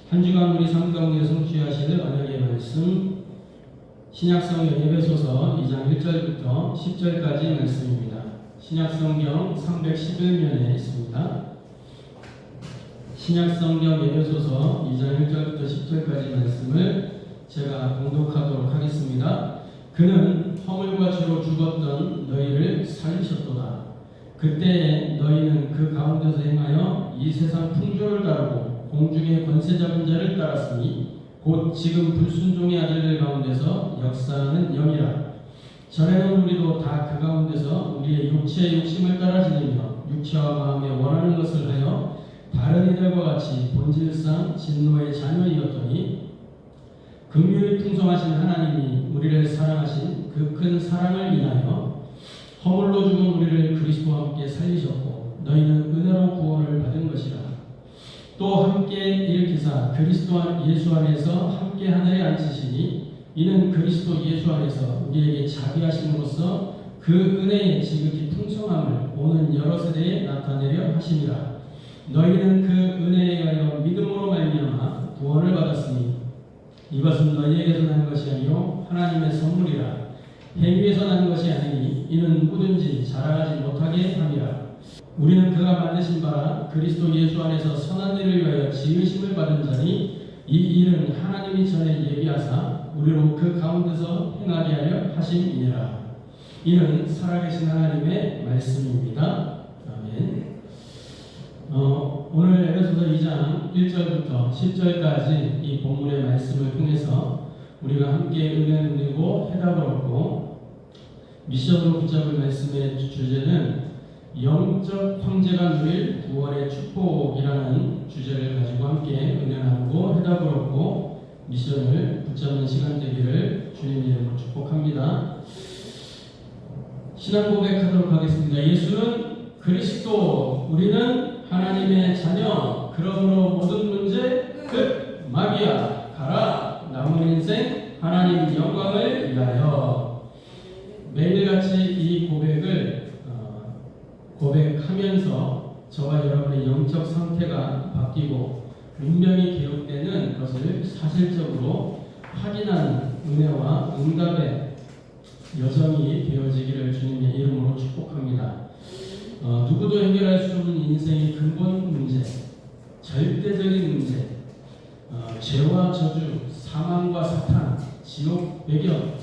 한 주간 우리 삶 가운데 성취하실 언약의 말씀 신약성경 에베소서 2장 1절부터 10절까지 말씀입니다. 신약성경 311면에 있습니다. 신약성경 에베소서 2장 1절부터 10절까지 말씀을 제가 봉독하도록 하겠습니다. 그는 허물과 죄로 죽었던 너희를 살리셨도다. 그때 너희는 그 가운데서 행하여 이 세상 풍조를 따르고 공중의 권세 잡은 자를 따랐으니 곧 지금 불순종의 아들들 가운데서 역사하는 영이라. 전에는 우리도 다 그 가운데서 우리의 육체의 욕심을 따라 지내며 육체와 마음에 원하는 것을 하여 다른 이들과 같이 본질상 진노의 자녀이었더니 긍휼이 풍성하신 하나님이 우리를 사랑하신 그 큰 사랑을 인하여 허물로 죽은 우리를 그리스도와 함께 살리셨고 너희는 은혜로 구원을 받은 것이라. 또 함께 일으키사 그리스도 예수 안에서 함께 하늘에 앉히시니 이는 그리스도 예수 안에서 우리에게 자비하심으로써 그 은혜의 지극히 풍성함을 오는 여러 세대에 나타내려 하심이라. 너희는 그 은혜에 의하여 믿음으로 말미암아 구원을 받았으니 이것은 너희에게서 난 것이 아니요 하나님의 선물이라. 행위에서 난 것이 아니니 이는 누구든지 자랑하지 못하게 함이라. 우리는 그가 만드신 바라 그리스도 예수 안에서 선한 일을 위하여 지으심을 받은 자니 이 일은 하나님이 전에 예비하사 우리로 그 가운데서 행하게 하려 하심이니라. 이는 살아계신 하나님의 말씀입니다. 아멘. 오늘 에베소서 2장 1절부터 10절까지 이 본문의 말씀을 통해서 우리가 함께 은혜를 누리고 해답을 얻고 미션으로 붙잡을 말씀의 주제는 영적 황제가 누릴 구원의 축복이라는 주제를 가지고 함께 은혜 나누고 해답을 얻고 미션을 붙잡는 시간 되기를 주님의 이름으로 축복합니다. 신앙 고백하도록 하겠습니다. 예수는 그리스도, 우리는 하나님의 자녀. 그러므로 모든 문제 끝. 마귀야 가라. 남은 인생 하나님 영광을 위하여. 매일같이 이 고백을 고백하면서 저와 여러분의 영적 상태가 바뀌고 운명이 개혁되는 것을 사실적으로 확인하는 은혜와 응답의 여정이 되어지기를 주님의 이름으로 축복합니다. 누구도 해결할 수 없는 인생의 근본 문제, 절대적인 문제, 죄와 저주, 사망과 사탄, 지옥 배경,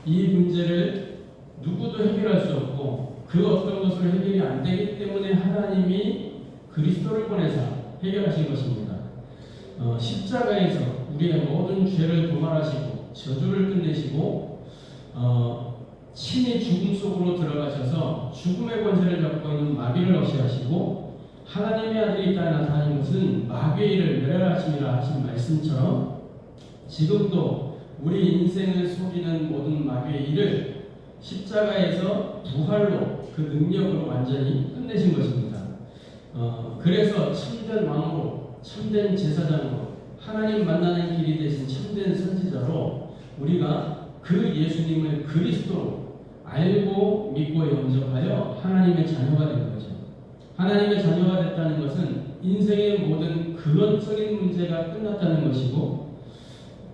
이 문제를 누구도 해결할 수 없고 그 어떤 것을 해결이 안 되기 때문에 하나님이 그리스도를 보내사 해결하신 것입니다. 십자가에서 우리의 모든 죄를 도말하시고 저주를 끝내시고 친히 죽음 속으로 들어가셔서 죽음의 권세를 잡고 있는 마귀를 없애하시고 하나님의 아들이 이 땅에 나타나는 것은 마귀의 일을 멸하심이라 하신 말씀처럼 지금도 우리 인생을 속이는 모든 마귀의 일을 십자가에서 부활로 그 능력으로 완전히 끝내신 것입니다. 그래서 참된 왕으로, 참된 제사장으로, 하나님 만나는 길이 되신 참된 선지자로 우리가 그 예수님을 그리스도로 알고 믿고 영접하여 하나님의 자녀가 된 거죠. 하나님의 자녀가 됐다는 것은 인생의 모든 근원적인 문제가 끝났다는 것이고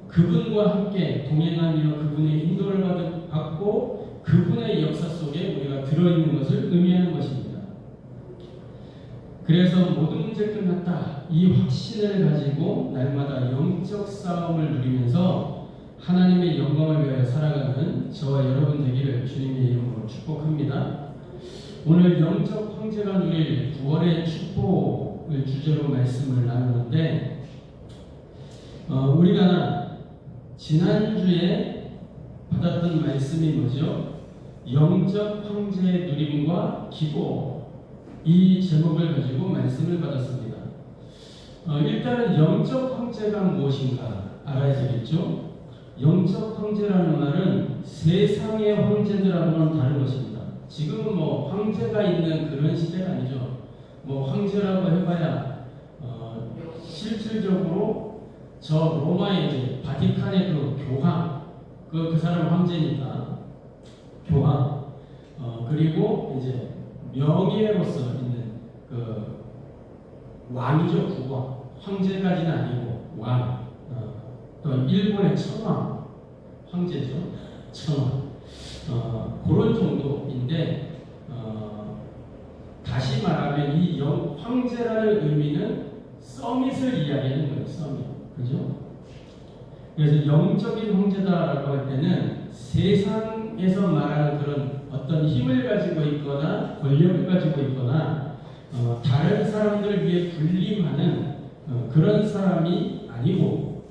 그분과 함께 동행하며 그분의 인도를 받고 그분의 역사 속에 우리가 들어있는 것을 의미하는 것입니다. 그래서 모든 문제 끝났다. 이 확신을 가지고 날마다 영적 싸움을 누리면서 하나님의 영광을 위하여 살아가는 저와 여러분 되기를 주님의 이름으로 축복합니다. 오늘 영적 황제가 누릴 구원의 축복을 주제로 말씀을 나누는데 우리가 지난주에 받았던 말씀이 뭐죠? 영적 황제의 누림과 기고, 이 제목을 가지고 말씀을 받았습니다. 일단은 영적 황제가 무엇인가 알아야 되겠죠? 영적 황제라는 말은 세상의 황제들하고는 다른 것입니다. 지금은 황제가 있는 그런 시대가 아니죠. 황제라고 해봐야 실질적으로 저 로마의 이제 바티칸의 그 교황, 그 사람 황제니까 교황, 그리고 이제 명예로서 있는 그 왕이죠, 국왕. 황제까지는 아니고 왕, 또 일본의 천황, 황제죠. 천황. 그런 정도인데, 다시 말하면 이 황제라는 의미는 서밋을 이야기하는 거예요. 서밋. 그죠? 그래서 영적인 황제다라고 할 때는 세상에서 말하는 그런 어떤 힘을 가지고 있거나 권력을 가지고 있거나 다른 사람들 위해 군림하는 그런 사람이 아니고,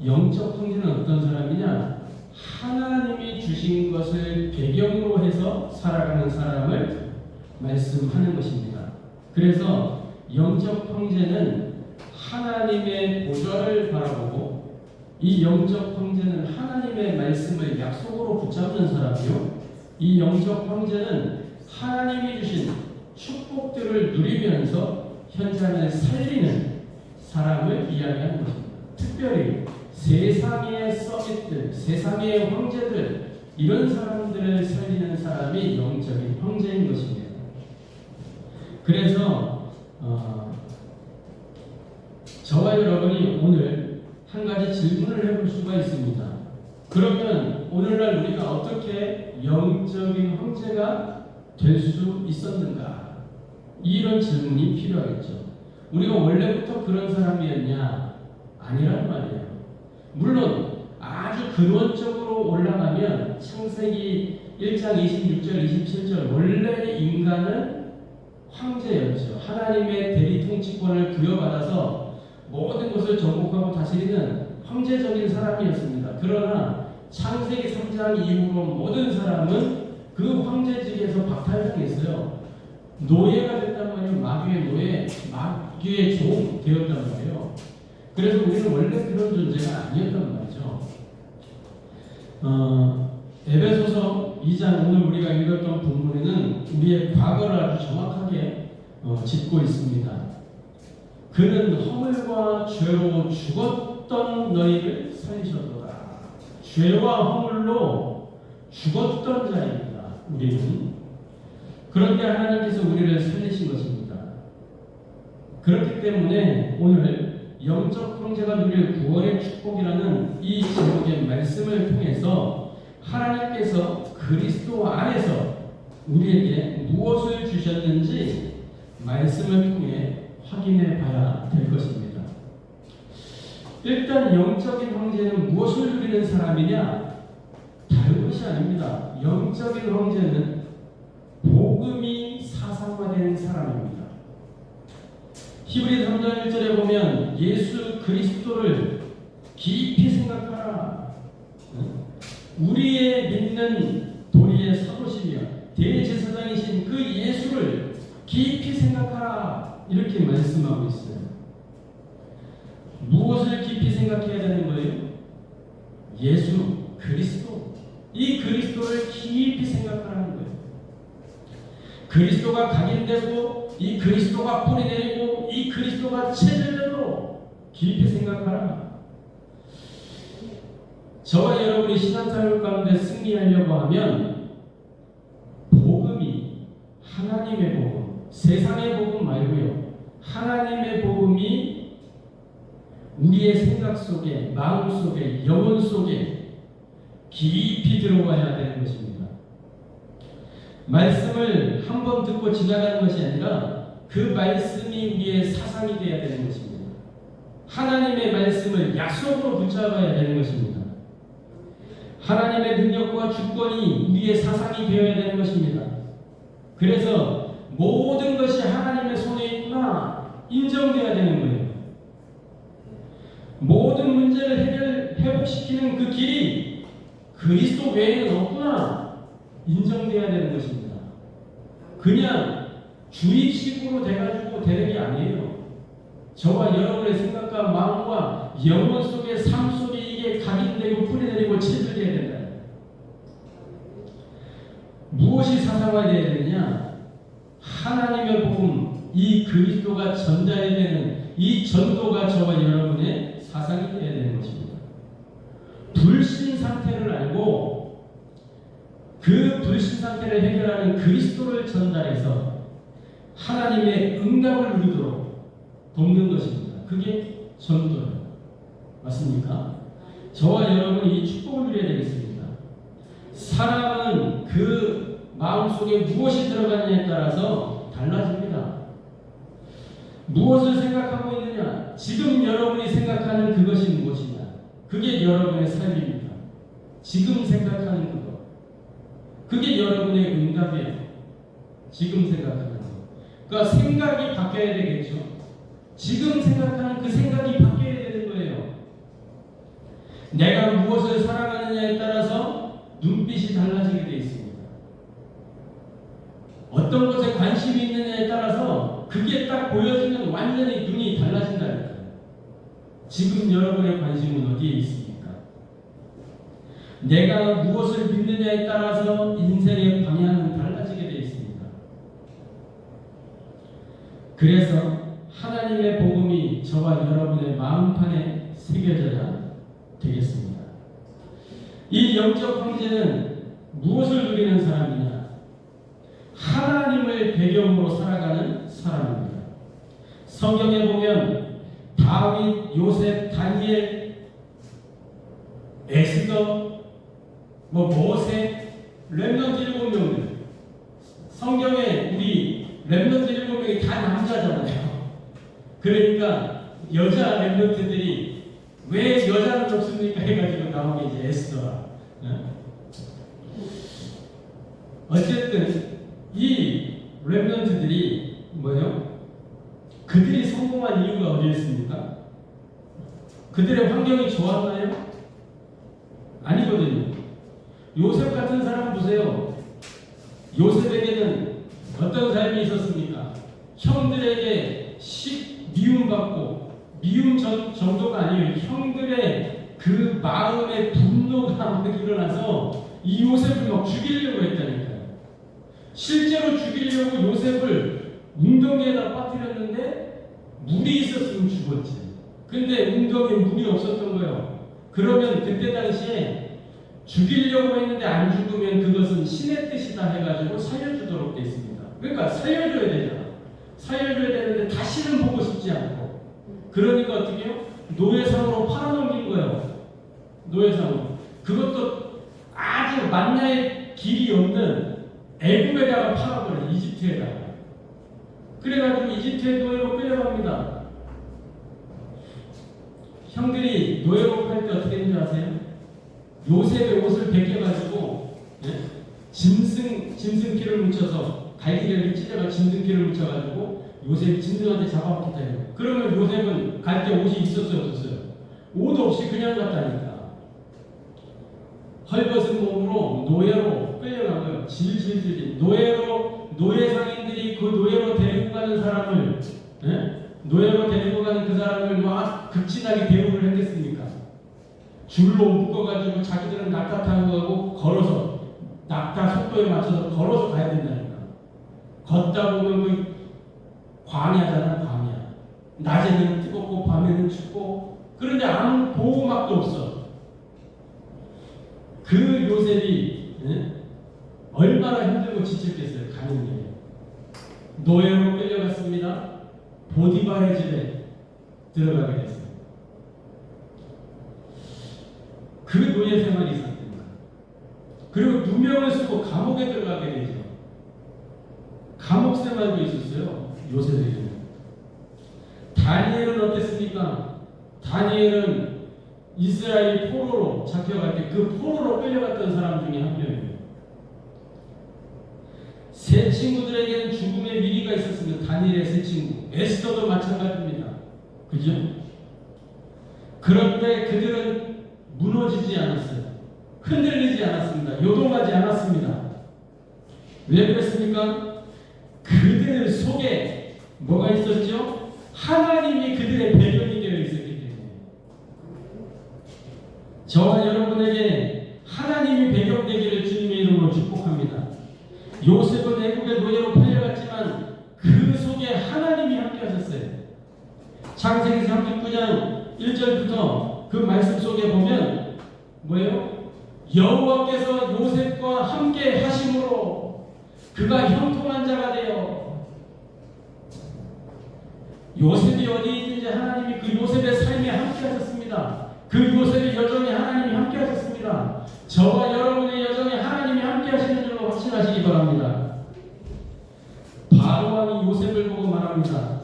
영적 황제는 어떤 사람이냐? 하나님이 주신 것을 배경으로 해서 살아가는 사람을 말씀하는 것입니다. 그래서 영적 황제는 하나님의 보좌를 바라보고, 이 영적 황제는 하나님의 말씀을 약속으로 붙잡는 사람이요, 이 영적 황제는 하나님이 주신 축복들을 누리면서 현장을 살리는 사람을 이야기하는 것입니다. 특별히 세상의 서밋들, 세상의 황제들, 이런 사람들을 살리는 사람이 영적인 황제인 것입니다. 그래서 저와 여러분이 오늘 한 가지 질문을 해볼 수가 있습니다. 그러면 오늘날 우리가 어떻게 영적인 황제가 될 수 있었는가? 이런 질문이 필요하겠죠. 우리가 원래부터 그런 사람이었냐? 아니란 말이에요. 물론 아주 근원적으로 올라가면 창세기 1장 26절 27절 원래 인간은 황제였죠. 하나님의 대리 통치권을 부여받아서 모든 것을 정복하고 다스리는 황제적인 사람이었습니다. 그러나 창세기 3장 이후로 모든 사람은 그 황제직에서 박탈당했어요. 노예가 됐단 말이에요. 마귀의 노예, 마귀의 종 되었단 말이에요. 그래서 우리는 원래 그런 존재가 아니었단 말이죠. 에베소서 2장 오늘 우리가 읽었던 본문에는 우리의 과거를 아주 정확하게 짚고 있습니다. 그는 허물과 죄로 죽었던 너희를 살리셨도다. 죄와 허물로 죽었던 자입니다. 우리는. 그런데 하나님께서 우리를 살리신 것입니다. 그렇기 때문에 오늘 영적 황제가 누릴 구원의 축복이라는 이 제목의 말씀을 통해서 하나님께서 그리스도 안에서 우리에게 무엇을 주셨는지 말씀을 통해 확인해 봐야 될 것입니다. 일단 영적인 황제는 무엇을 누리는 사람이냐? 다른 것이 아닙니다. 영적인 황제는 복음이 사상화된 사람입니다. 히브리 3장 1절에 보면 예수 그리스도를 깊이 생각하라. 우리의 믿는 도리의 사도시며 대제사장이신 그 예수를 깊이 생각하라. 이렇게 말씀하고 있어요. 무엇을 깊이 생각해야 되는 거예요? 예수 그리스도. 이 그리스도를 깊이 생각하라는 거예요. 그리스도가 각인되고 이 그리스도가 뿌리내리고 이 그리스도가 체질되도록 깊이 생각하라. 저와 여러분이 신앙생활 가운데 승리하려고 하면 복음이, 하나님의 복음, 세상의 복음 말고요, 하나님의 복음이 우리의 생각 속에, 마음 속에, 영혼 속에 깊이 들어와야 되는 것입니다. 말씀을 한번 듣고 지나가는 것이 아니라 그 말씀이 우리의 사상이 되어야 되는 것입니다. 하나님의 말씀을 약속으로 붙잡아야 되는 것입니다. 하나님의 능력과 주권이 우리의 사상이 되어야 되는 것입니다. 그래서 모든 것이 하나님의 손에 있구나 인정되어야 되는 거예요. 모든 문제를 회복시키는 그 길이 그리스도 외에는 없구나 인정되어야 되는 것입니다. 그냥 주입식으로 돼가지고 되는 게 아니에요. 저와 여러분의 생각과 마음과 영혼 속의 삶 속에 이게 각인되고 뿌리내리고 체질되어야 된다. 무엇이 사상화되어야 되느냐? 하나님의 복음, 이 그리스도가 전달이 되는 이 전도가 저와 여러분의 사상이 되어야 되는 것입니다. 불신 상태를 알고 그 불신 상태를 해결하는 그리스도를 전달해서 하나님의 응답을 누리도록 돕는 것입니다. 그게 전도예요. 맞습니까? 저와 여러분이 이 축복을 누려야 되겠습니다. 사람은 그 마음속에 무엇이 들어가느냐에 따라서 달라집니다. 무엇을 생각하고 있느냐? 지금 여러분이 생각하는 그것이 무엇이냐? 그게 여러분의 삶입니다. 지금 생각하는 그것. 그게 여러분의 응답이에요. 지금 생각하는 것. 그러니까 생각이 바뀌어야 되겠죠. 지금 생각하는 그 생각이 바뀌어야 되는 거예요. 내가 무엇을 사랑하느냐에 따라서 눈빛이 달라지게 되어 있습니다. 어떤 것에 관심이 있느냐에 따라서 그게 딱 보여지면 완전히 눈이 달라진다니까요. 지금 여러분의 관심은 어디에 있습니까? 내가 무엇을 믿느냐에 따라서 인생의 방향은 달라지게 되어 있습니다. 그래서 하나님의 복음이 저와 여러분의 마음판에 새겨져야 되겠습니다. 이 영적 황제는 무엇을 누리는 사람이냐? 하나님을 배경으로 살아가는 사람입니다. 성경에 보면 다윗, 요셉, 다니엘, 에스더, 모세, 렘넌트 7명들. 성경에 우리 렘넌트 7명이 다 남자잖아요. 그러니까 여자 렘넌트들이 왜 여자는 없습니까? 해가지고 나온 게 이제 에스더라. 어쨌든 이 렘넌트들이 뭐예요? 그들이 성공한 이유가 어디에 있습니까? 그들의 환경이 좋았나요? 아니거든요. 요셉 같은 사람 보세요. 요셉에게는 어떤 삶이 있었습니까? 형들에게 미움받고, 미움 정도가 아니에요. 형들의 그 마음의 분노가 막 일어나서 이 요셉을 막 죽이려고 했다니까요. 실제로 죽이려고 요셉을 웅덩이에다 빠뜨렸는데 물이 있었으면 죽었지. 근데 웅덩이에 물이 없었던 거예요. 그러면 그때 당시에 죽이려고 했는데 안 죽으면 그것은 신의 뜻이다 해가지고 살려주도록 돼 있습니다. 그러니까 살려줘야 되잖아. 살려줘야 되는데 다시는 보고 싶지 않고. 그러니까 어떻게 해요? 노예상으로 팔아넘긴 거예요. 노예상으로. 그것도 아주 만나의 길이 없는 애굽에다가 팔아버려요. 이집트에다가. 그래가지고 이집트의 노예로 끌려갑니다. 형들이 노예로 팔 때 어떻게 했는지 아세요? 요셉의 옷을 벗겨가지고 짐승기를 묻혀서 갈기를 찢어가 짐승기를 묻혀가지고 요셉이 짐승한테 잡아먹겠다 해요. 그러면 요셉은 갈 때 옷이 있었어요, 없었어요? 옷 없이 그냥 갔다니까. 헐벗은 몸으로 노예로 끌려간 거예요. 질질질. 노예 상인들이 그 노예로 데리고 가는 사람을, 노예로 데리고 가는 그 사람을 막 극진하게 대우를 했겠습니까? 줄로 묶어가지고 자기들은 낙타 타고 가고 걸어서, 낙타 속도에 맞춰서 걸어서 가야 된다니까. 걷다 보면 그 광야잖아, 광야. 낮에는 뜨겁고 밤에는 춥고, 그런데 아무 보호막도 없어. 그 요셉이 얼마나 힘들고 지쳤겠어요. 가는 길에 노예로 끌려갔습니다. 보디발의 집에 들어가게 됐어요. 그 노예 생활이 있었습니다. 그리고 누명을 쓰고 감옥에 들어가게 되죠. 감옥 생활도 있었어요. 요셉에게는. 다니엘은 어땠습니까? 다니엘은 이스라엘 포로로 잡혀갈 때 그 포로로 끌려갔던 사람 중에 한 명이에요. 세 친구들에게는 죽음의 위기가 있었으면 다니엘의 세 친구, 에스더도 마찬가지입니다. 그죠? 그런데 그들은 무너지지 않았어요. 흔들리지 않았습니다. 요동하지 않았습니다. 왜 그랬습니까? 그들 속에 뭐가 있었죠? 하나님이 그들의 배경이 되어 있었기 때문에. 저와 여러분에게 하나님이 배경되기를 주님의 이름으로 축복합니다. 요셉은 애국의 노예로 팔려갔지만 그 속에 하나님이 함께하셨어요. 창세기 39장 1절부터 그 말씀 속에 보면 뭐예요? 여호와께서 요셉과 함께 하심으로 그가 형통한 자가 되어. 요셉이 어디 있든지 하나님이 그 요셉의 삶에 함께 하셨습니다. 그 요셉의 여정에 하나님이 함께 하셨습니다. 저와 여러분의 여정에 하나님이 함께 하시는 줄로 확신하시기 바랍니다. 바로왕이 요셉을 보고 말합니다.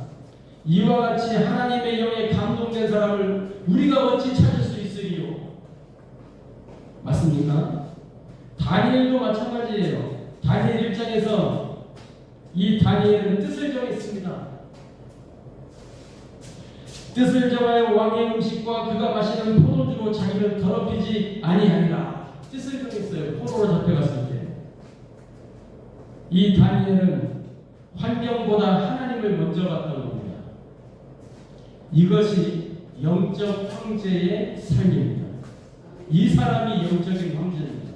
이와 같이 하나님의 영에 감동된 사람을 우리가 어찌 찾을 수 있으리요? 맞습니까? 다니엘도 마찬가지예요. 다니엘 1장에서 이 다니엘은 뜻을 정했습니다. 뜻을 정하여 왕의 음식과 그가 마시는 포도주로 자기를 더럽히지 아니하리라. 뜻을 정했어요. 포로로 잡혀갔을 때. 이 다니엘은 환경보다 하나님을 먼저 봤던 겁니다. 이것이 영적 황제의 삶입니다. 이 사람이 영적인 황제입니다.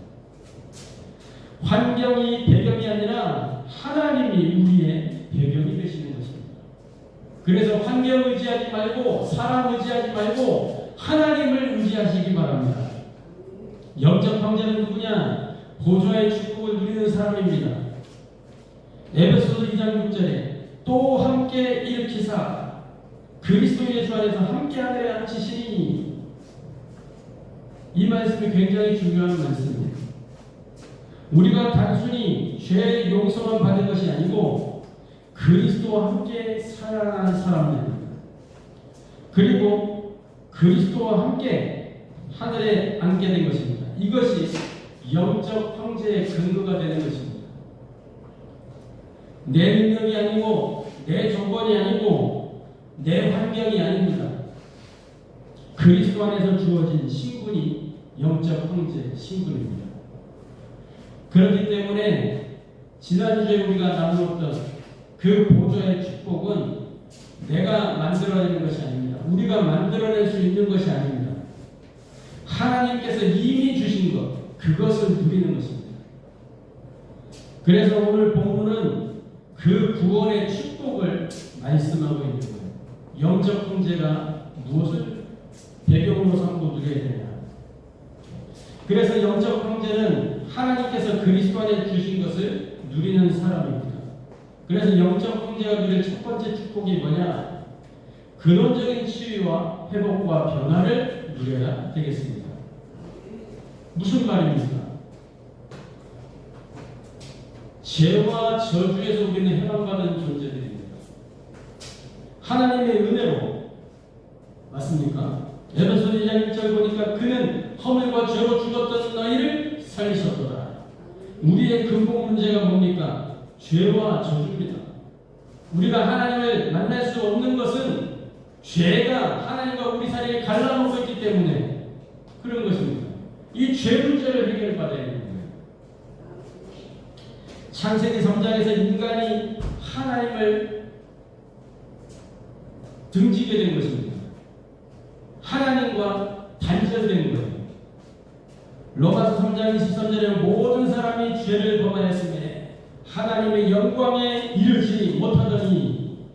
환경이 배경이 아니라 하나님이 우리의 배경이 되시는 것입니다. 그래서 환경 의지하지 말고 사람 의지하지 말고 하나님을 의지하시기 바랍니다. 영적 황제는 누구냐? 보좌의 축복을 누리는 사람입니다. 에베소서 2장 6절에 또 함께 일으키사 그리스도 예수 안에서 함께 하늘에 앉히시니, 이 말씀이 굉장히 중요한 말씀입니다. 우리가 단순히 죄의 용서만 받은 것이 아니고 그리스도와 함께 살아가는 사람들입니다. 그리고 그리스도와 함께 하늘에 앉게 된 것입니다. 이것이 영적 황제의 근거가 되는 것입니다. 내 능력이 아니고 내 조건이 아니고 내 환경이 아닙니다. 그리스도 안에서 주어진 신분이 영적 황제 신분입니다. 그렇기 때문에 지난주에 우리가 나누었던 그 보좌의 축복은 내가 만들어내는 것이 아닙니다. 우리가 만들어낼 수 있는 것이 아닙니다. 하나님께서 이미 주신 것, 그것을 누리는 것입니다. 그래서 오늘 본문은 그 구원의 축복을 말씀하고 있는 거예요. 영적 황제가 무엇을 배경으로 삼고 누려야 되냐. 그래서 영적 황제는 하나님께서 그리스도 안에 주신 것을 누리는 사람입니다. 그래서 영적 황제가 누릴 첫 번째 축복이 뭐냐? 근원적인 치유와 회복과 변화를 누려야 되겠습니다. 무슨 말입니까? 죄와 저주에서 우리는 해방받은 존재들입니다. 하나님의 은혜로, 맞습니까? 에베소 2장 1절 보니까 그는 허물과 죄로 죽었던 너희를 살리셨도다. 우리의 근본 문제가 뭡니까? 죄와 저주입니다. 우리가 하나님을 만날 수 없는 것은 죄가 하나님과 우리 사이에 갈라놓고 있기 때문에 그런 것입니다. 이 죄 문제를 해결받아야 되는 거예요. 창세기 3장에서 인간이 하나님을 등지게 된 것입니다. 하나님과 단절된 거예요. 로마서 3장 23절에 모든 사람이 죄를 범하였으니 하나님의 영광에 이르지 못하더니,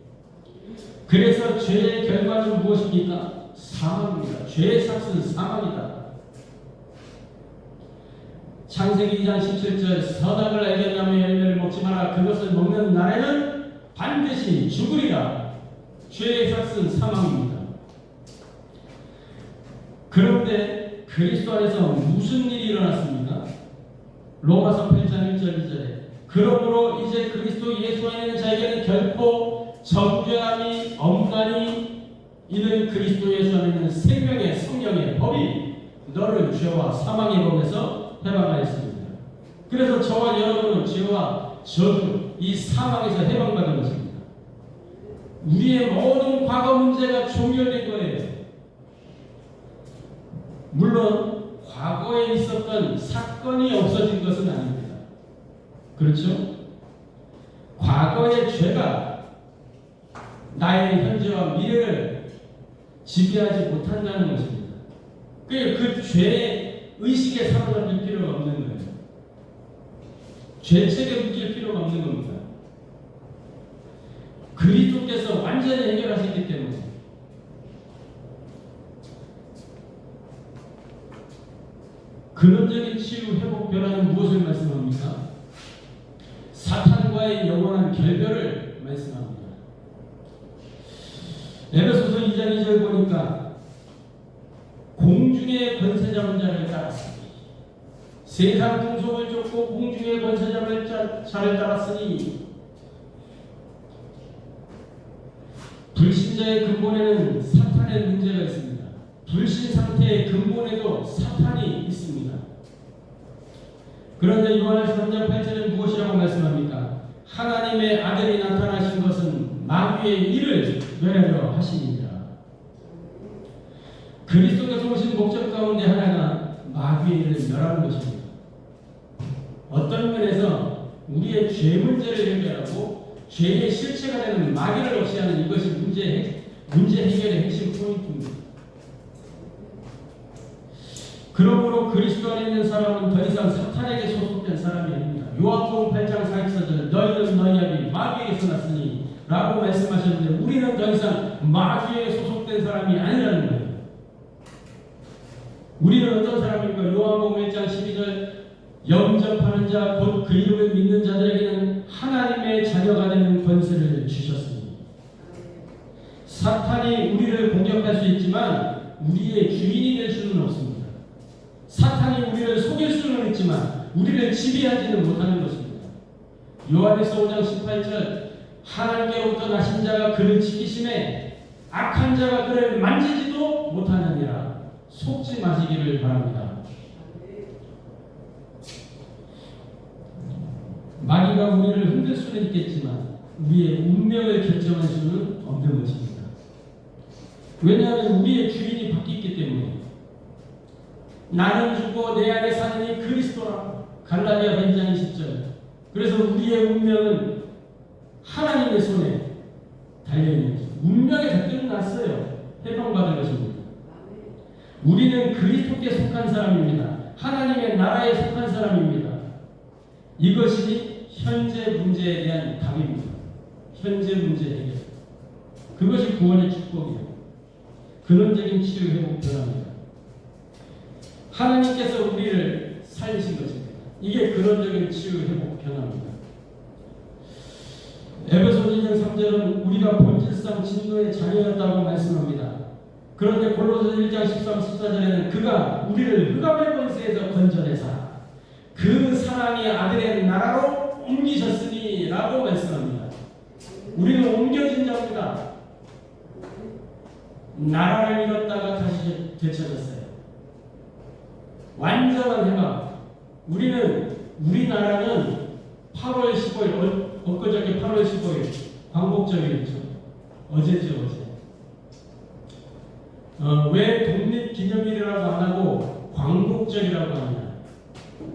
그래서 죄의 결과는 무엇입니까? 사망입니다. 죄의 삭은 사망이다. 창세기 2장 17절 선악을 알게 하며 열매를 먹지 마라. 그것을 먹는 날에는 반드시 죽으리라. 죄의 삭은 사망입니다. 그런데 그리스도 안에서 무슨 일이 일어났습니까? 로마서 8장 1절 2절에 그러므로 이제 그리스도 예수 안에 있는 자에게는 결코 정죄함이 없나니 이는 그리스도 예수 안에 있는 생명의 성령의 법이 너를 죄와 사망의 법에서 해방하였습니다. 그래서 저와 여러분은 죄와 저주, 이 사망에서 해방받은 것입니다. 우리의 모든 과거 문제가 종결된 거예요. 물론 과거에 있었던 사건이 없어진 것은 아닙니다. 그렇죠? 과거의 죄가 나의 현재와 미래를 지배하지 못한다는 것입니다. 그 죄의 의식에 사로잡힐 필요가 없는 거예요. 죄책에 묶일 필요가 없는 겁니다. 그리스도께서 완전히 해결하셨기 때문에. 근원적인 치유, 회복, 변화는 무엇을 말씀합니까? 사탄과의 영원한 결별을 말씀합니다. 에베소서 2장 2절 보니까 공주 공중의 권세 잡은 자를 따랐으니 세상 풍속을 쫓고 공중의 권세 잡은 자를 따랐으니 불신자의 근본에는 사탄의 문제가 있습니다. 불신 상태의 근본에도 사탄이 있습니다. 그런데 요한일서 3장 8절에 무엇이라고 말씀합니까? 하나님의 아들이 나타나신 것은 마귀의 일을 멸하려 하심이니라. 그리스도께서 오신 목적 가운데 하나가 마귀의 일을 멸하는 것입니다. 어떤 면에서 우리의 죄 문제를 해결하고 죄의 실체가 되는 마귀를 없애하는 이것이 문제 해결의 핵심 포인트입니다. 그러므로 그리스도 안에 있는 사람은 더 이상 사탄에게 소속된 사람이 아닙니다. 요한복음 8장 44절 너희는 너희 아비 마귀에게서 났으니 라고 말씀하셨는데 우리는 더 이상 마귀에게 소속된 사람이 아니라는 거예요. 우리는 어떤 사람입니까? 요한복음 1장 12절 영접하는 자 곧 그 이름을 믿는 자들에게는 하나님의 자녀가 되는 권세를 주셨으니 사탄이 우리를 공격할 수 있지만 우리의 주인이 될 수는 없습니다. 사탄이 우리를 속일 수는 있지만 우리를 지배하지는 못하는 것입니다. 요한에서 5장 18절 하나님께로부터 나신 자가 그를 지키심에 악한 자가 그를 만지지도 못하느니라. 속지 마시기를 바랍니다. 마귀가 우리를 흔들 수는 있겠지만 우리의 운명을 결정할 수는 없는 것입니다. 왜냐하면 우리의 주인이 바뀌었기 때문에 나는 죽고 내 안에 사는 이 그리스도라. 갈라디아 2장 20절. 그래서 우리의 운명은 하나님의 손에 달려있는 것입니다. 운명이 다 끝났어요. 해방받은 것입니다. 우리는 그리스도께 속한 사람입니다. 하나님의 나라에 속한 사람입니다. 이것이 현재 문제에 대한 답입니다. 현재 문제 해결. 그것이 구원의 축복이에요. 근원적인 치유 회복 변화입니다. 하나님께서 우리를 살리신 것입니다. 이게 근원적인 치유 회복 변화입니다. 에베소서 2장 3절은 우리가 본질상 진노의 자녀였다고 말씀합니다. 그런데 골로새 1장 13, 14절에는 그가 우리를 흑암의 권세에서 건져내사 그 사랑의 아들의 나라로 옮기셨으니 라고 말씀합니다. 우리는 옮겨진 자입니다. 나라를 잃었다가 다시 되찾았어요. 완전한 해방. 우리나라는 8월 15일 엊그저께 8월 15일 광복절이었죠. 어제죠, 어제. 왜 독립기념일이라고 안 하고 광복절이라고 하냐?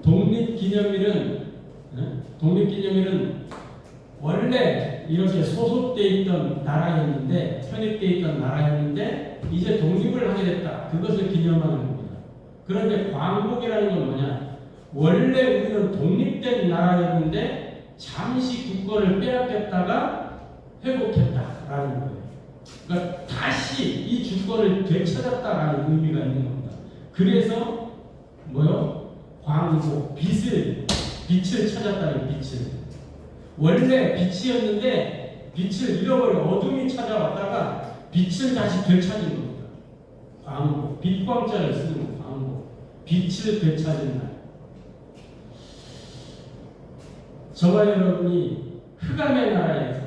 독립기념일은 원래 이렇게 소속돼 있던 나라였는데 편입돼 있던 나라였는데 이제 독립을 하게 됐다. 그것을 기념하는 겁니다. 그런데 광복이라는 건 뭐냐? 원래 우리는 독립된 나라였는데 잠시 국권을 빼앗겼다가 회복했다라는 거예요. 그러니까 다시 이 주권을 되찾았다라는 의미가 있는 겁니다. 그래서 광복, 빛을 찾았다는 빛을. 원래 빛이었는데 빛을 잃어버려 어둠이 찾아왔다가 빛을 다시 되찾은 겁니다. 광복, 빛광자를 쓰는 광복, 빛을 되찾은 날. 저와 여러분이 흑암의 나라에서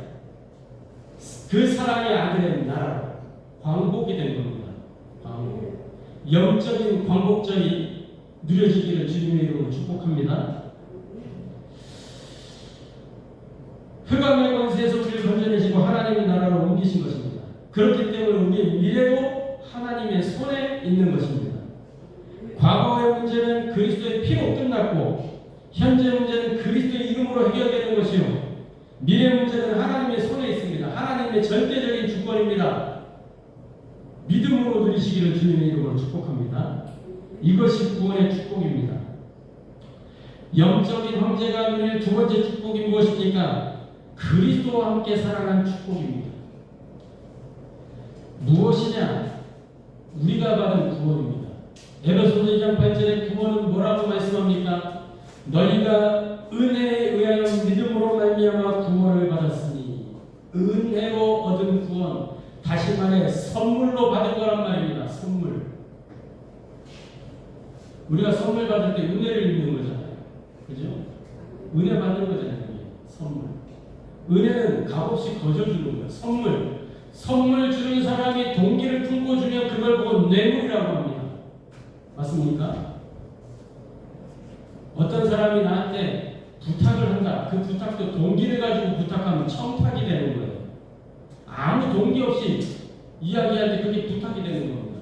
그 사랑의 아들의 나라로 광복이 된 겁니다. 광복. 영적인 광복절이 누려지기를 주님의 이름으로 축복합니다. 흑암의 권세에서 우리를 건져내시고 하나님의 나라로 옮기신 것입니다. 그렇기 때문에 우리의 미래도 하나님의 손에 있는 것입니다. 과거의 문제는 그리스도의 피로 끝났고 현재 문제는 그리스도의 이름으로 해결되는 것이요 미래 문제는 하나님의 손에 있습니다. 하나님의 절대적인 주권입니다. 믿음으로 누리시기를 주님의 이름으로 축복합니다. 이것이 구원의 축복입니다. 영적인 황제가 누릴 두 번째 축복이 무엇입니까? 그리스도와 함께 살아가는 축복입니다. 무엇이냐? 우리가 받은 구원입니다. 에베소서 2장 8절에 구원은 뭐라고 말씀합니까? 너희가 은혜에 의하여 믿음으로 말미암아 구원을 받았으니 은혜로 얻은 구원, 다시 말해 선물로 받은 거란 말입니다. 선물. 우리가 선물 받을 때 은혜를 입는 거잖아요. 그죠? 은혜 받는 거잖아요. 이게 선물. 은혜는 값없이 거저주는 거예요. 선물 주는 사람이 동기를 품고 주면 그걸 보고 뇌물이라고 합니다. 맞습니까? 어떤 사람이 나한테 부탁을 한다. 그 부탁도 동기를 가지고 부탁하면 청탁이 되는 거예요. 아무 동기 없이 이야기할 때 그게 부탁이 되는 겁니다.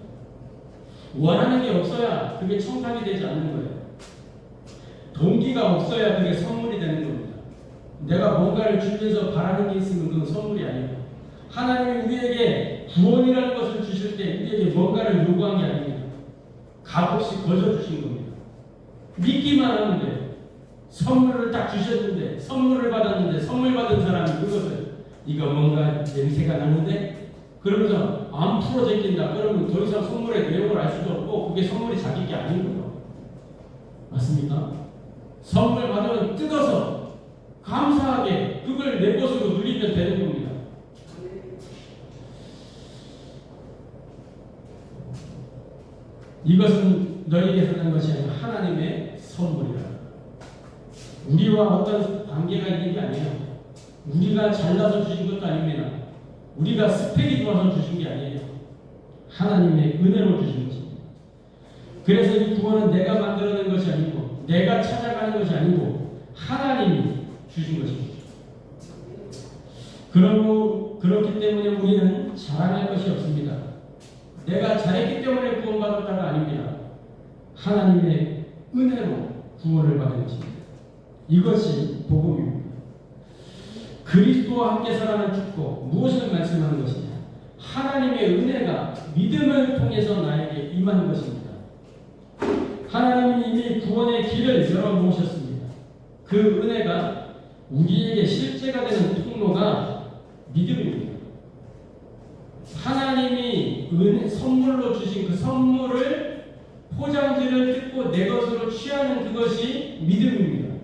원하는 게 없어야 그게 청탁이 되지 않는 거예요. 동기가 없어야 그게 선물이 되는 겁니다. 내가 뭔가를 주면서 바라는 게 있으면 그건 선물이 아니에요. 하나님이 우리에게 구원이라는 것을 주실 때 우리에게 뭔가를 요구한 게 아닙니다. 값없이 거저 주신 겁니다. 믿기만 하면 돼요. 선물을 딱 주셨는데, 선물을 받았는데, 선물 받은 사람이 그것을 이거 뭔가 냄새가 나는데 그러면서 안 풀어져 있긴다. 그러면 더 이상 선물의 내용을 알 수도 없고 그게 선물이 자기 게 아닌 거예요. 맞습니까? 선물 받으면 뜯어서 감사하게 그걸 내 것으로 누리면 되는 겁니다. 이것은 너희에게서 난 것이 아니라 하나님의 선물이라. 우리와 어떤 관계가 있는 게 아니에요. 우리가 잘나서 주신 것도 아닙니다. 우리가 스펙이 좋아서 주신 게 아니에요. 하나님의 은혜로 주신 것입니다. 그래서 이 구원은 내가 만들어낸 것이 아니고 내가 찾아가는 것이 아니고 하나님이 주신 것입니다. 그렇기 때문에 우리는 자랑할 것이 없습니다. 내가 잘했기 때문에 구원받았다가 아닙니다. 하나님의 은혜로 구원을 받은 것입니다. 이것이 복음입니다. 그리스도와 함께 살아가는 축복, 무엇을 말씀하는 것이냐? 하나님의 은혜가 믿음을 통해서 나에게 임하는 것입니다. 하나님이 이미 구원의 길을 열어놓으셨습니다. 그 은혜가 우리에게 실제가 되는 통로가 믿음입니다. 하나님이 선물로 주신 그 선물을 포장지를 뜯고 내 것으로 취하는 그것이 믿음입니다.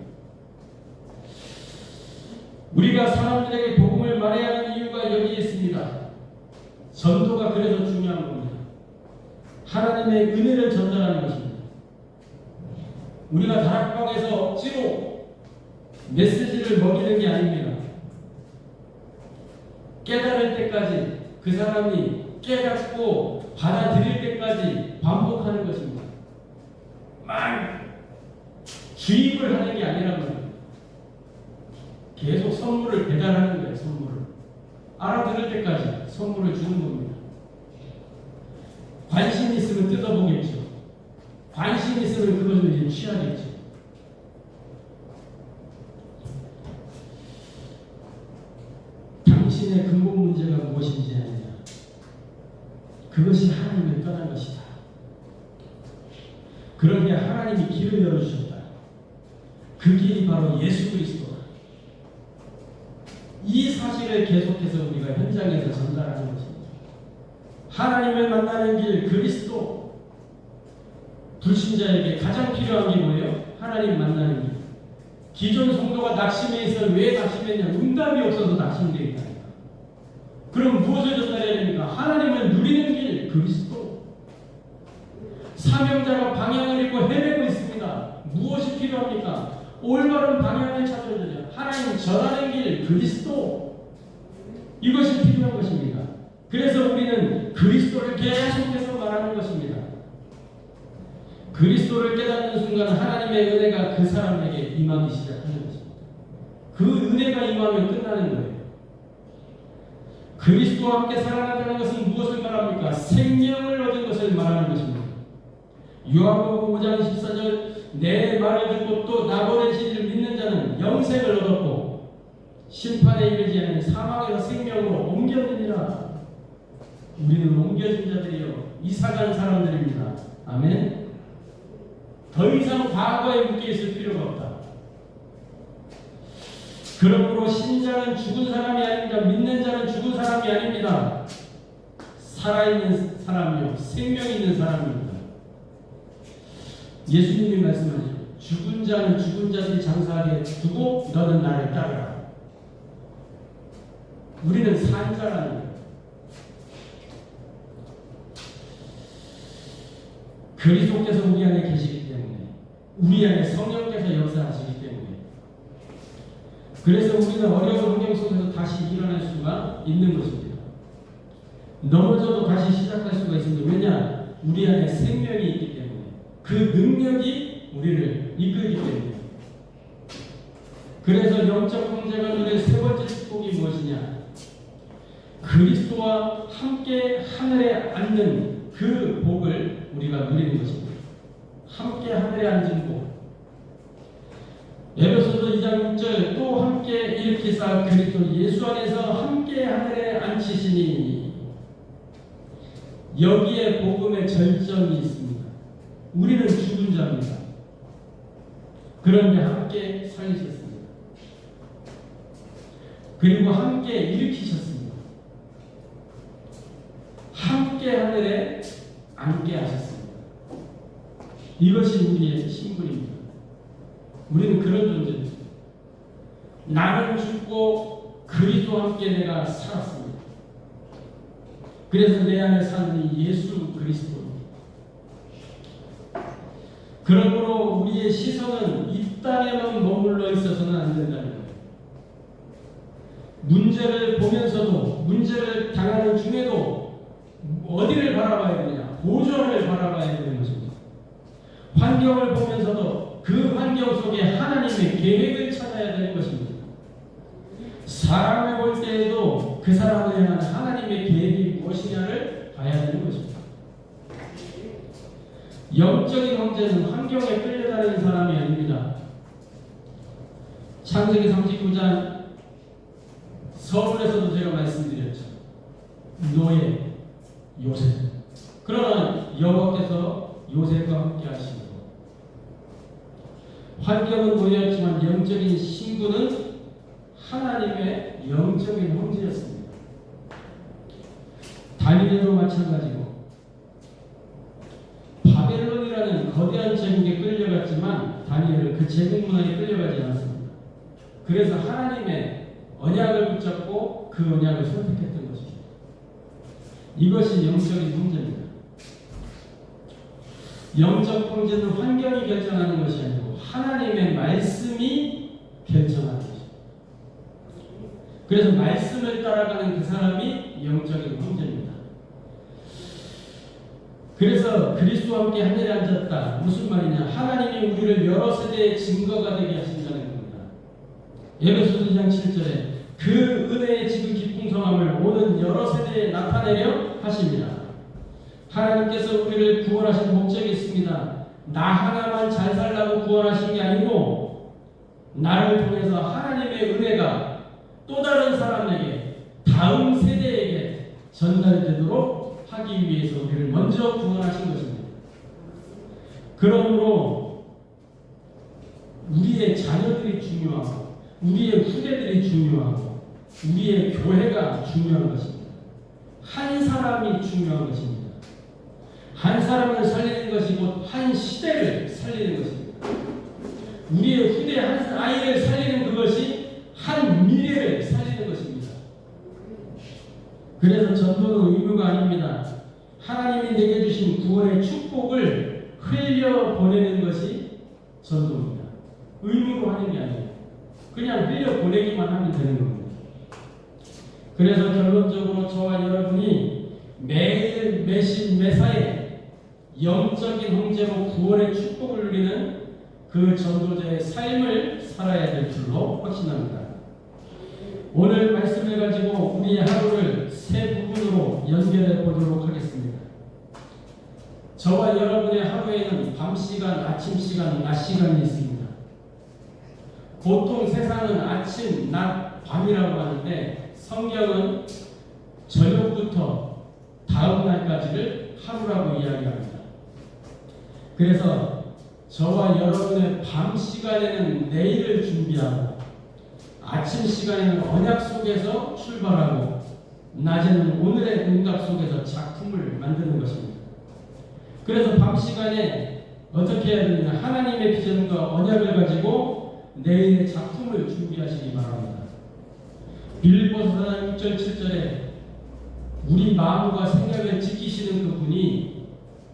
우리가 사람들에게 복음을 말해야 하는 이유가 여기에 있습니다. 전도가 그래서 중요한 겁니다. 하나님의 은혜를 전달하는 것입니다. 우리가 다락방에서 억지로 메시지를 먹이는 게 아닙니다. 깨달을 때까지 그 사람이 깨닫고 받아들일 때까지 반복하는 것입니다. 막 주입을 하는 게 아니라고요. 계속 선물을 배달하는 거예요. 선물을 알아들을 때까지 선물을 주는 겁니다. 관심 있으면 뜯어보겠죠. 관심 있으면 그것을 이제 취하겠죠. 당신의 근본 문제가 무엇인지 아느냐. 그것이 하나님을 떠난 것이다. 그런데 하나님이 길을 열어주셨다. 그 길이 바로 예수 그리스도다. 이 사실을 계속해서 우리가 현장에서 전달하는 것입니다. 하나님을 만나는 길 그리스도. 불신자에게 가장 필요한 게 뭐예요? 하나님 만나는 길. 기존 성도가 낙심해 있어. 왜 낙심했냐? 응답이 없어서 낙심되어 있다니까. 그럼 무엇을 전달해야 됩니까? 하나님을 누리는 길 그리스도. 사명자가 방향을 잃고 헤매고 있습니다. 무엇이 필요합니까? 올바른 방향을 찾아야 되죠. 하나님 전하는 길 그리스도. 이것이 필요한 것입니다. 그래서 우리는 그리스도를 계속해서 말하는 것입니다. 그리스도를 깨닫는 순간 하나님의 은혜가 그 사람에게 임하기 시작하는 것입니다. 그 은혜가 임하면 끝나는 거예요. 그리스도와 함께 살아간다는 것은 무엇을 말합니까? 생명을 얻은 것을 말하는 것입니다. 요한복음 5장 14절 내 말을 듣고 또 나보내신 이를 믿는 자는 영생을 얻었고 심판에 이르지 않은 사망에서 생명으로 옮겨지니라. 우리는 옮겨진 자들이요 이사간 사람들입니다. 아멘. 더 이상 과거에 묶여있을 필요가 없다. 그러므로 신자는 죽은 사람이 아닙니다. 믿는 자는 죽은 사람이 아닙니다. 살아있는 사람이요 생명 있는 사람입니다. 예수님이 말씀하시죠. 죽은 자는 죽은 자들이 장사하게 두고 너는 나를 따르라. 우리는 산 자라는 그리스도께서 우리 안에 계시기 때문에 우리 안에 성령께서 역사하시기 때문에. 그래서 우리는 어려운 환경 속에서 다시 일어날 수가 있는 것입니다. 넘어져도 다시 시작할 수가 있습니다. 왜냐? 우리 안에 생명이 있기 때문에. 그 능력이 우리를 이끌기 때문에. 그래서 영적 형제가 누릴 세 번째 축복이 무엇이냐? 그리스도와 함께 하늘에 앉는 그 복을 우리가 누리는 것입니다. 함께 하늘에 앉은 복. 에베소서 2장 6절 또 함께 일으키사 그리스도 예수 안에서 함께 하늘에 앉히시니. 여기에 복음의 절정이 있습니다. 우리는 죽은 자입니다. 그런데 함께 살리셨습니다. 그리고 함께 일으키셨습니다. 함께 하늘에 앉게 하셨습니다. 이것이 우리의 신분입니다. 우리는 그런 존재입니다. 나는 죽고 그리스도와 함께 내가 살았습니다. 그래서 내 안에 사는 이 예수 그리스도입니다. 그러므로 우리의 시선은 이 땅에만 머물러 있어서는 안 된다는 거예요. 문제를 보면서도, 문제를 당하는 중에도 어디를 바라봐야 되냐? 보존을 바라봐야 되는 것입니다. 환경을 보면서도 그 환경 속에 하나님의 계획을 찾아야 되는 것입니다. 사람을 볼 때에도 그 사람을 향한 하나님의 계획이 무엇이냐를 봐야 되는 것입니다. 영적인 형제는 환경에 끌려다니는 사람이 아닙니다. 창세기 39장 서론에서도 제가 말씀드렸죠. 노예, 요셉. 그러나 여호와께서 요셉과 함께 하시고 환경은 노예였지만 영적인 신분은 하나님의 영적인 형제였습니다. 다니엘도 마찬가지고 바벨론이라는 거대한 제국에 끌려갔지만 다니엘은 그 제국 문화에 끌려가지 않았습니다. 그래서 하나님의 언약을 붙잡고 그 언약을 선택했던 것입니다. 이것이 영적인 형제입니다. 영적 형제는 환경이 결정하는 것이 아니고 하나님의 말씀이 결정하는 것입니다. 그래서 말씀을 따라가는 그 사람이 영적인 형제입니다. 그래서 그리스도와 함께 하늘에 앉았다. 무슨 말이냐? 하나님이 우리를 여러 세대의 증거가 되게 하신다는 겁니다. 에베소서 2장 7절에 그 은혜의 지극 깊은 성함을 오는 여러 세대에 나타내려 하십니다. 하나님께서 우리를 구원하신 목적이 있습니다. 나 하나만 잘 살라고 구원하신 게 아니고 나를 통해서 하나님의 은혜가 또 다른 사람에게, 다음 세대에게 전달되도록 하기 위해서 우리를 먼저 구원하신 것입니다. 그러므로 우리의 자녀들이 중요하고 우리의 후대들이 중요하고 우리의 교회가 중요한 것입니다. 한 사람이 중요한 것입니다. 한 사람을 살리는 것이 곧 한 시대를 살리는 것입니다. 우리의 후대 한 아이를 살리는 그것이 한 미래를 살리는 것입니다. 그래서 전도는 의무가 아닙니다. 하나님이 내게 주신 구원의 축복을 흘려보내는 것이 전도입니다. 의무로 하는 게 아니에요. 그냥 흘려보내기만 하면 되는 겁니다. 그래서 결론적으로 저와 여러분이 매일 매사에 영적인 형제로 구원의 축복을 누리는 그 전도자의 삶을 살아야 될 줄로 확신합니다. 오늘 말씀을 가지고 우리의 하루를 세 부분으로 연결해 보도록 하겠습니다. 저와 여러분의 하루에는 밤 시간, 아침 시간, 낮 시간이 있습니다. 보통 세상은 아침, 낮, 밤이라고 하는데 성경은 저녁부터 다음 날까지를 하루라고 이야기합니다. 그래서 저와 여러분의 밤 시간에는 내일을 준비하고 아침 시간에는 언약 속에서 출발하고 낮에는 오늘의 응답 속에서 작품을 만드는 것입니다. 그래서 밤 시간에 어떻게 해야 되느냐? 하나님의 비전과 언약을 가지고 내일의 작품을 준비하시기 바랍니다. 빌립보서 4장 6절 7절에 우리 마음과 생각을 지키시는 그분이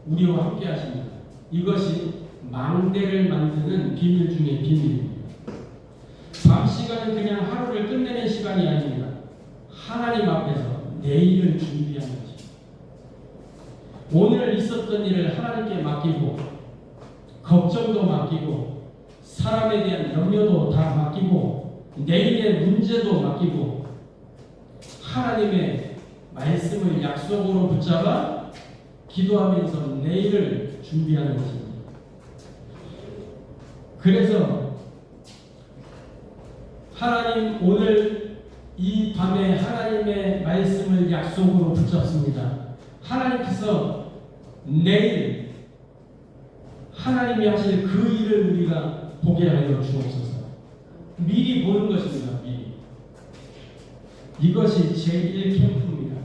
우리와 함께 하십니다. 이것이 망대를 만드는 비밀 중에 비밀입니다. 밤 시간은 그냥 하루를 끝내는 시간이 아닙니다. 하나님 앞에서 내일을 준비하는 것입니다. 오늘 있었던 일을 하나님께 맡기고 걱정도 맡기고 사람에 대한 염려도 다 맡기고 내일의 문제도 맡기고 하나님의 말씀을 약속으로 붙잡아 기도하면서 내일을 준비하는 것입니다. 그래서 하나님 오늘 이 밤에 하나님의 말씀을 약속으로 붙잡습니다. 하나님께서 내일 하나님이 하실 그 일을 우리가 보게 하여 주옵소서. 미리 보는 것입니다. 미리. 이것이 제1캠프입니다.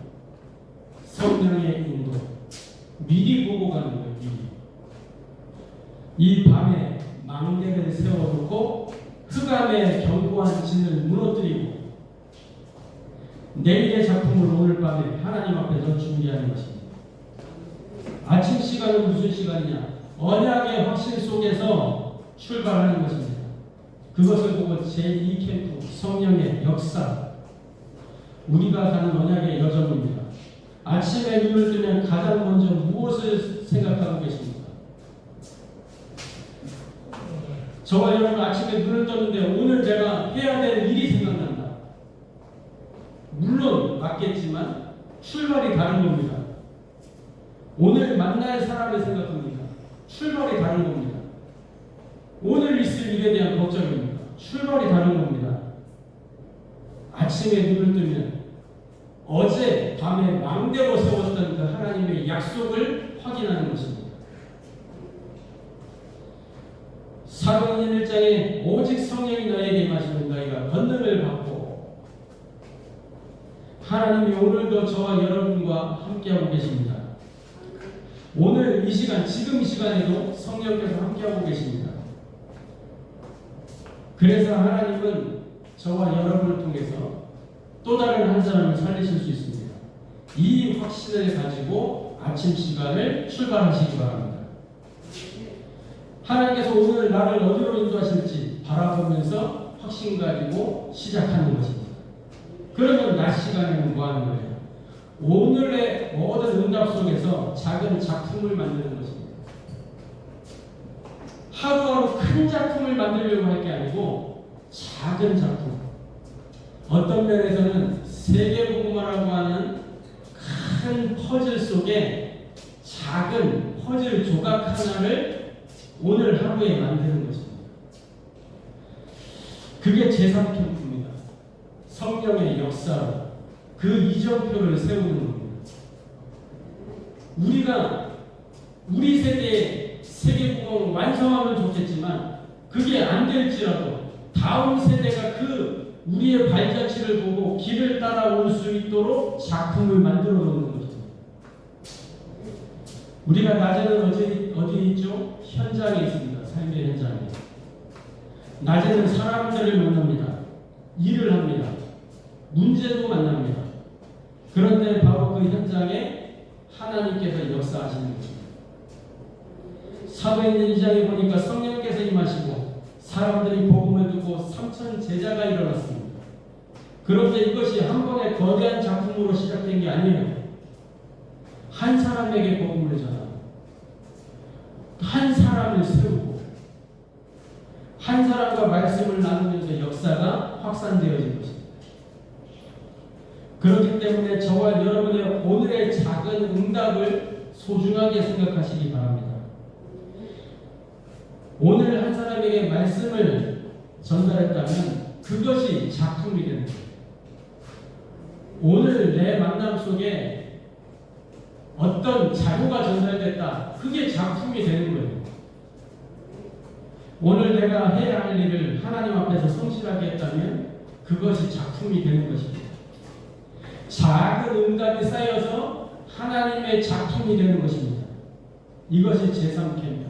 성령의 인도. 미리 보고 가는 거예요. 미리. 이 밤에 망대를 세워놓고 흑암의 견고한 진을 무너뜨리고 내일의 작품을 오늘 밤에 하나님 앞에서 준비하는 것입니다. 아침 시간은 무슨 시간이냐? 언약의 확신 속에서 출발하는 것입니다. 그것을 보고 제2캠프 성령의 역사, 우리가 가는 언약의 여정입니다. 아침에 눈을 뜨면 가장 먼저 무엇을 생각하고 계십니까? 저와 여러분 아침에 눈을 떴는데 오늘 내가 해야 될 일이 생각난다. 물론 맞겠지만 출발이 다른 겁니다. 오늘 만날 사람을 생각합니다. 출발이 다른 겁니다. 오늘 있을 일에 대한 걱정입니다. 출발이 다른 겁니다. 아침에 눈을 뜨면 어제 밤에 망대로 세웠던 그 하나님의 약속을 확인하는 것입니다. 사도행전 1장에 오직 성령이 너에게 임하시면 너희가 권능을 받고 하나님이 오늘도 저와 여러분과 함께하고 계십니다. 오늘 이 시간, 지금 이 시간에도 성령께서 함께하고 계십니다. 그래서 하나님은 저와 여러분을 통해서 또 다른 한 사람을 살리실 수 있습니다. 이 확신을 가지고 아침 시간을 출발하시기 바랍니다. 하나님께서 오늘 나를 어디로 인도하실지 바라보면서 확신 가지고 시작하는 것입니다. 그러면 낮 시간에는 뭐 하는 거예요? 오늘의 모든 응답 속에서 작은 작품을 만드는 것입니다. 하루하루 큰 작품을 만들려고 할 게 아니고 작은 작품. 어떤 면에서는 세계복음화라고 하는 큰 퍼즐 속에 작은 퍼즐 조각 하나를 오늘 하루에 만드는 것입니다. 그게 제3캠프입니다. 성령의 역사로 그 이정표를 세우는 겁니다. 우리가 우리 세대의 세계복음을 완성하면 좋겠지만 그게 안 될지라도 다음 세대가 그 우리의 발자취를 보고 길을 따라올 수 있도록 작품을 만들어 놓는 것입니다. 우리가 낮에는 어디 있죠? 현장에 있습니다. 삶의 현장에. 낮에는 사람들을 만납니다. 일을 합니다. 문제도 만납니다. 그런데 바로 그 현장에 하나님께서 역사하시는 것입니다. 사도행전 2장에 보니까 성령께서 임하시고 사람들이 복음을 듣고 3,000 제자가 일어났습니다. 그런데 이것이 한 번의 거대한 작품으로 시작된 게 아니에요. 한 사람에게 복음을 전하고 한 사람을 세우고 한 사람과 말씀을 나누면서 역사가 확산되어진 것입니다. 그렇기 때문에 저와 여러분의 오늘의 작은 응답을 소중하게 생각하시기 바랍니다. 오늘 한 사람에게 말씀을 전달했다면 그것이 작품이 되는 거예요. 오늘 내 만남 속에 어떤 자료가 전달됐다. 그게 작품이 되는 거예요. 오늘 내가 해야 할 일을 하나님 앞에서 성실하게 했다면 그것이 작품이 되는 것입니다. 작은 응답이 쌓여서 하나님의 작품이 되는 것입니다. 이것이 제3캠프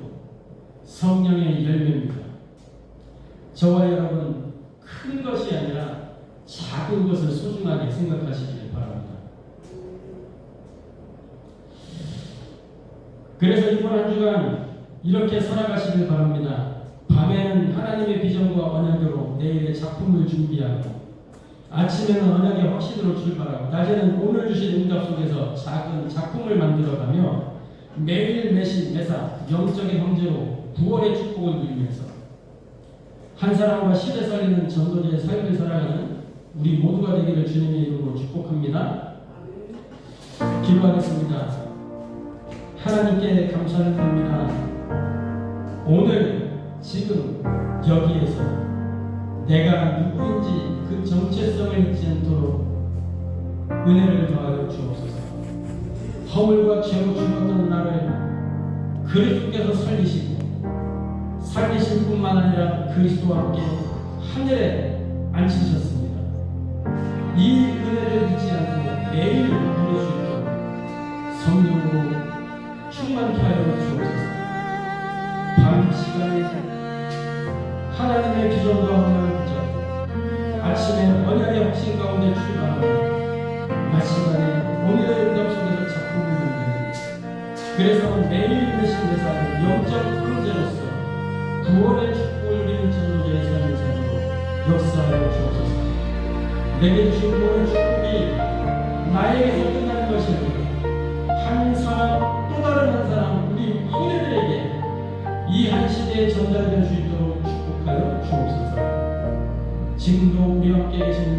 성령의 열매입니다. 저와 여러분은 큰 것이 아니라 작은 것을 소중하게 생각하시길 바랍니다. 그래서 이번 한 주간 이렇게 살아가시길 바랍니다. 밤에는 하나님의 비전과 언약으로 내일의 작품을 준비하고, 아침에는 언약의 확신으로 출발하고, 낮에는 오늘 주신 응답 속에서 작은 작품을 만들어가며 매일 매사 영적인 형제로 구원의 축복을 누리면서 한 사람과 시대 살리는 전도자의 삶을 살아가는 우리 모두가 되기를 주님의 이름으로 축복합니다. 기도하겠습니다. 하나님께 감사를 드립니다. 오늘 지금 여기에서 내가 누구인지 그 정체성을 잊지 않도록 은혜를 더하여 주옵소서. 허물과 죄로 죽었던 나를 그리스도께서 살리실 뿐만 아니라 그리스도와 함께 하늘에 앉히셨습니다. 이 은혜를 잊지 않고 매일 누릴 수 있도록 성령으로 충만케 하여 주옵소서. 밤 시간에 하나님의 비전과 언약을 붙잡고 아침에 언약의 확신 가운데 출발하고 낮 시간에 오늘의 응답 속에서 작품을 만드는, 그래서 매일 매사 영적 형제로서 구원의 축복을 누리는 전도자의 삶을 살도록 역사하여 주옵소서. 내게 주신 모든 축복이 나에게서 끝나는 것이 아니라 한 사람 또 다른 한 사람 우리 후대들에게 이 한 시대에 전달될 수 있도록 축복하여 주옵소서. 지금도 우리와 함께 계신